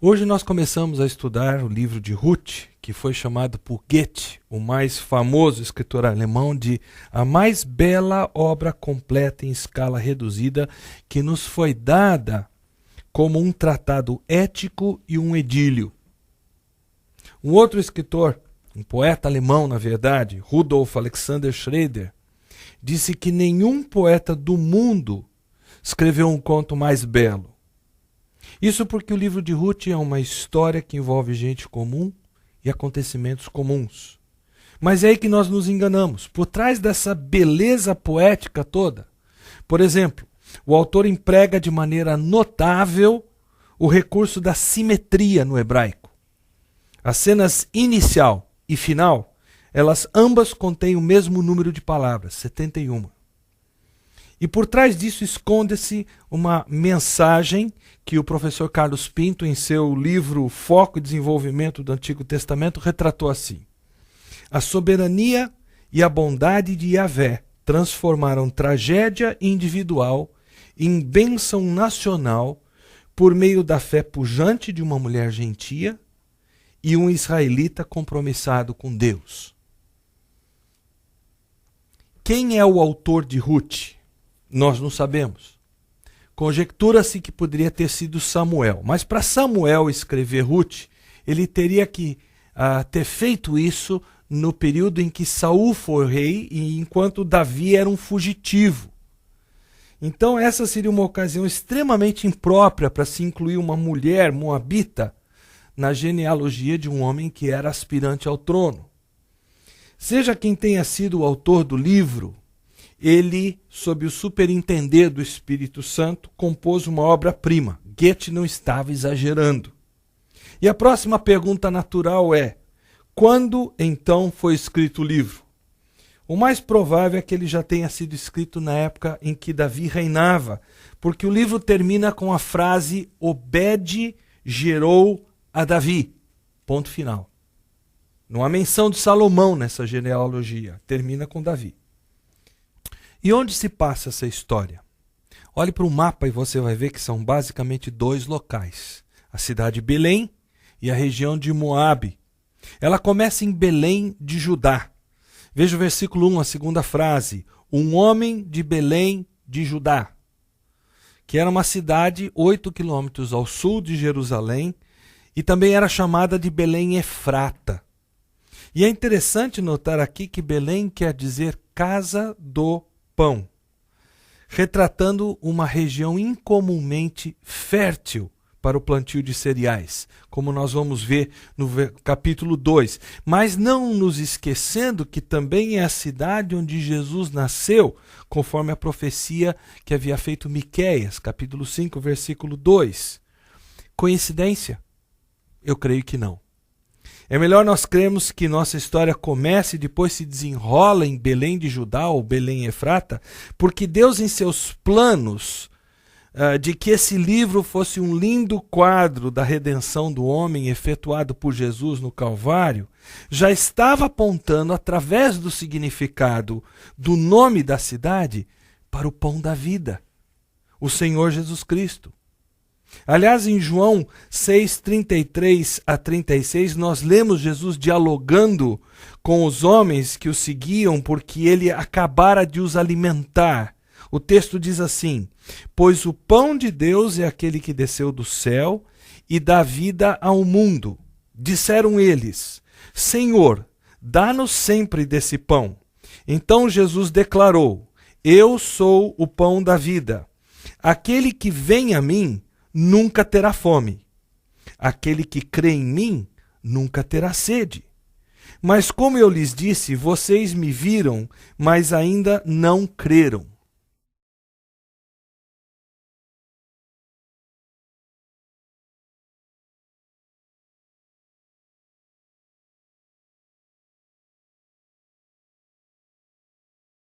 Hoje nós começamos a estudar o livro de Ruth, que foi chamado por Goethe, o mais famoso escritor alemão, de a mais bela obra completa em escala reduzida que nos foi dada como um tratado ético e um edílio. Um outro escritor, um poeta alemão, na verdade, Rudolf Alexander Schroeder, disse que nenhum poeta do mundo escreveu um conto mais belo. Isso porque o livro de Ruth é uma história que envolve gente comum e acontecimentos comuns. Mas é aí que nós nos enganamos. Por trás dessa beleza poética toda, por exemplo, o autor emprega de maneira notável o recurso da simetria no hebraico. As cenas inicial e final, elas ambas contêm o mesmo número de palavras, 71. E por trás disso esconde-se uma mensagem que o professor Carlos Pinto, em seu livro Foco e Desenvolvimento do Antigo Testamento, retratou assim: a soberania e a bondade de Yahvé transformaram tragédia individual em bênção nacional por meio da fé pujante de uma mulher gentia e um israelita compromissado com Deus. Quem é o autor de Ruth? Nós não sabemos. Conjectura-se que poderia ter sido Samuel. Mas para Samuel escrever Ruth, ele teria que ter feito isso no período em que Saul foi rei e enquanto Davi era um fugitivo. Então essa seria uma ocasião extremamente imprópria para se incluir uma mulher moabita na genealogia de um homem que era aspirante ao trono. Seja quem tenha sido o autor do livro, ele, sob o superintender do Espírito Santo, compôs uma obra-prima. Goethe não estava exagerando. E a próxima pergunta natural é: quando então foi escrito o livro? O mais provável é que ele já tenha sido escrito na época em que Davi reinava, porque o livro termina com a frase Obed gerou a Davi. Ponto final. Não há menção de Salomão nessa genealogia. Termina com Davi. E onde se passa essa história? Olhe para o mapa e você vai ver que são basicamente dois locais: a cidade de Belém e a região de Moabe. Ela começa em Belém de Judá. Veja o versículo 1, a segunda frase: um homem de Belém de Judá, que era uma cidade 8 quilômetros ao sul de Jerusalém e também era chamada de Belém Efrata. E é interessante notar aqui que Belém quer dizer casa do pão, retratando uma região incomumente fértil para o plantio de cereais, como nós vamos ver no capítulo 2. Mas não nos esquecendo que também é a cidade onde Jesus nasceu, conforme a profecia que havia feito Miqueias, capítulo 5, versículo 2. Coincidência? Eu creio que não. É melhor nós crermos que nossa história comece e depois se desenrola em Belém de Judá ou Belém Efrata, porque Deus, em seus planos de que esse livro fosse um lindo quadro da redenção do homem efetuado por Jesus no Calvário, já estava apontando, através do significado do nome da cidade, para o pão da vida, o Senhor Jesus Cristo. Aliás, em João 6, 33 a 36, nós lemos Jesus dialogando com os homens que o seguiam porque ele acabara de os alimentar. O texto diz assim: pois o pão de Deus é aquele que desceu do céu e dá vida ao mundo. Disseram eles: Senhor, dá-nos sempre desse pão. Então Jesus declarou: eu sou o pão da vida. Aquele que vem a mim nunca terá fome. Aquele que crê em mim nunca terá sede. Mas como eu lhes disse, vocês me viram, mas ainda não creram.